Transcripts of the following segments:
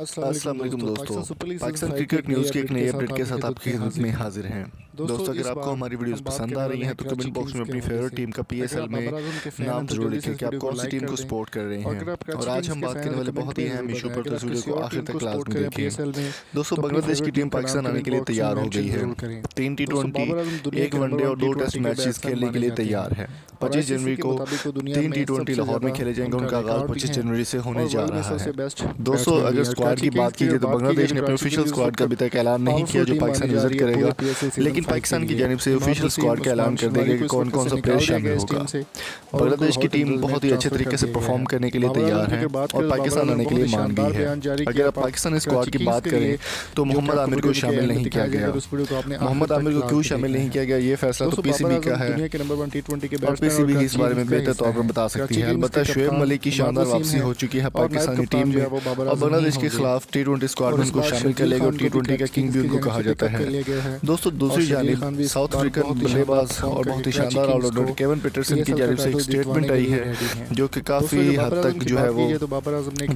अस्सलाम वालेकुम दोस्तों। पाकिस्तान क्रिकेट न्यूज़ की एक नई अपडेट के साथ आपकी खिदमत में हाजिर हैं। दोस्तों, अगर आपको हमारी वीडियोस पसंद आ रही हैं तो कमेंट बॉक्स में अपनी फेवरेट टीम का पीएसएल में नाम जरूर लिखें कि आप कौन सी टीम को सपोर्ट कर रहे हैं। और आज हम बात करने वाले बहुत ही अहम इशू पर, तो इस वीडियो को आखिर तक लाजमी देखें। दोस्तों, बांग्लादेश की टीम पाकिस्तान आने के लिए तैयार हो गई है। 3 T20, 1 वनडे और 2 टेस्ट मैचेस खेलने के लिए तैयार है। 25 जनवरी को 3 T20 लाहौर में खेले जाएंगे। उनका आगाज 25 जनवरी से होने जा रहा है। दोस्तों, अगर स्क्वाड की बात की जाए तो बांग्लादेश ने अपने ऑफिशियल स्क्वाड का अभी तक ऐलान नहीं किया जो पाकिस्तान विजिट करेगा, लेकिन पाकिस्तान की जानिब से ऑफिशियल स्क्वाड का ऐलान कर देंगे कि कौन कौन सा प्लेयर शामिल होगा। बांग्लादेश की टीम बहुत ही अच्छे तरीके से परफॉर्म करने के लिए तैयार है और पाकिस्तान आने के लिए मान गई है। अगर आप पाकिस्तान स्क्वाड की बात करें तो मोहम्मद आमिर को शामिल नहीं किया गया। मोहम्मद आमिर को क्यों शामिल नहीं किया गया, ये फैसला तो पीसीबी का है और पीसीबी इस बारे में बेहतर तौर पर बता सकती है। अलबत्ता शुएब मलिक की शानदार वापसी हो चुकी है पाकिस्तानी टीम में और बांग्लादेश के खिलाफ T20 स्क्वाड में उनको शामिल कर लेगा और T20 का किंग भी उनको कहा जाता है। दोस्तों, दूसरी जानिब साउथ अफ्रीकन बल्लेबाज और बहुत ही शानदार ऑलराउंडर केविन पीटरसन की जानिब से एक स्टेटमेंट आई है जो कि काफ़ी हद तक जो है वो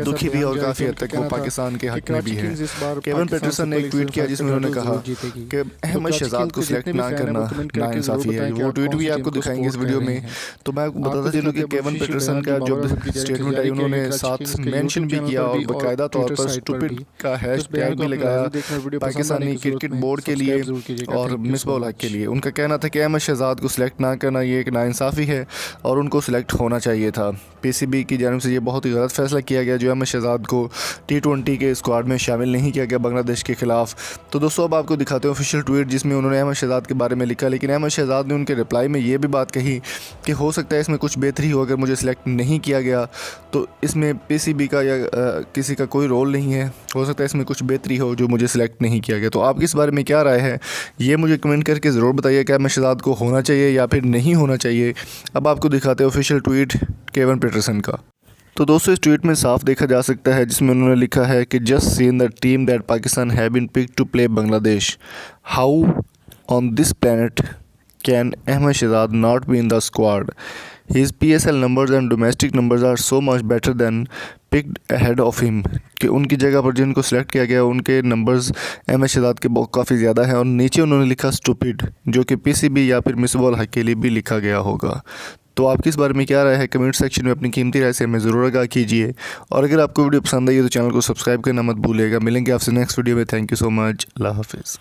दुखी भी और काफ़ी हद तक वो पाकिस्तान के हक में भी है। केविन पीटरसन ने एक ट्वीट किया जिसमें उन्होंने कहा कि अहमद शहजाद को सिलेक्ट ना करना नाइंसाफी है। वो ट्वीट भी आपको दिखाएंगे इस वीडियो में। तो मैं आपको बताता चलूँ कि केविन पीटरसन का जो स्टेटमेंट आई उन्होंने साथ मेंशन भी किया और बाकायदा तौर पर स्टूपिड का हैशटैग भी लगाया पाकिस्तानी क्रिकेट बोर्ड के लिए और मिसबाह-उल हक के लिए। उनका कहना था कि अहमद शहजाद को सिलेक्ट ना करना ये एक नाइंसाफ़ी है और उनको सिलेक्ट होना चाहिए था। पीसीबी की जानिब से ये बहुत ही गलत फैसला किया गया जो अहमद शहजाद को T20 के स्क्वाड में शामिल नहीं किया गया बांग्लादेश के खिलाफ। तो दोस्तों, अब आपको दिखाते हैं ऑफिशियल ट्वीट जिसमें उन्होंने अहमद शहजाद के बारे में लिखा, लेकिन अहमद शहजाद ने उनके रिप्लाई में ये भी बात कही कि हो सकता है इसमें कुछ बेहतरी हो। अगर मुझे सिलेक्ट नहीं किया गया तो इसमें पीसीबी का या किसी का कोई रोल नहीं है। हो सकता है इसमें कुछ बेहतरी हो जो मुझे सिलेक्ट नहीं किया गया। तो आपकी इस बारे में क्या राय है, ये मुझे कमेंट करके ज़रूर बताइए कि अहमद शहजाद को होना चाहिए या फिर नहीं होना चाहिए। अब आपको दिखाते हैं ऑफिशियल ट्वीट केविन पीटरसन का। तो दोस्तों, इस ट्वीट में साफ देखा जा सकता है जिसमें उन्होंने लिखा है कि just seen the team that Pakistan have been picked to play Bangladesh, how on this planet can Ahmed Shahzad not be in the squad? His PSL numbers and domestic numbers are so much better than picked ahead of him। कि उनकी जगह पर जिनको select किया गया उनके numbers Ahmad Shahzad के बहुत काफ़ी ज़्यादा है। और नीचे उन्होंने लिखा स्टूपिड, जो कि पीसीबी या फिर मिसबाह-उल हक के लिए भी लिखा गया होगा। तो आपकी इस बारे में क्या राय है, कमेंट सेक्शन में अपनी कीमती राय से हमें ज़रूर आगाह कीजिए। और अगर आपको वीडियो पसंद आई है तो चैनल को सब्सक्राइब करना मत भूलिएगा। मिलेंगे आपसे नेक्स्ट वीडियो में। Thank you so much. अल्लाह हाफिज़।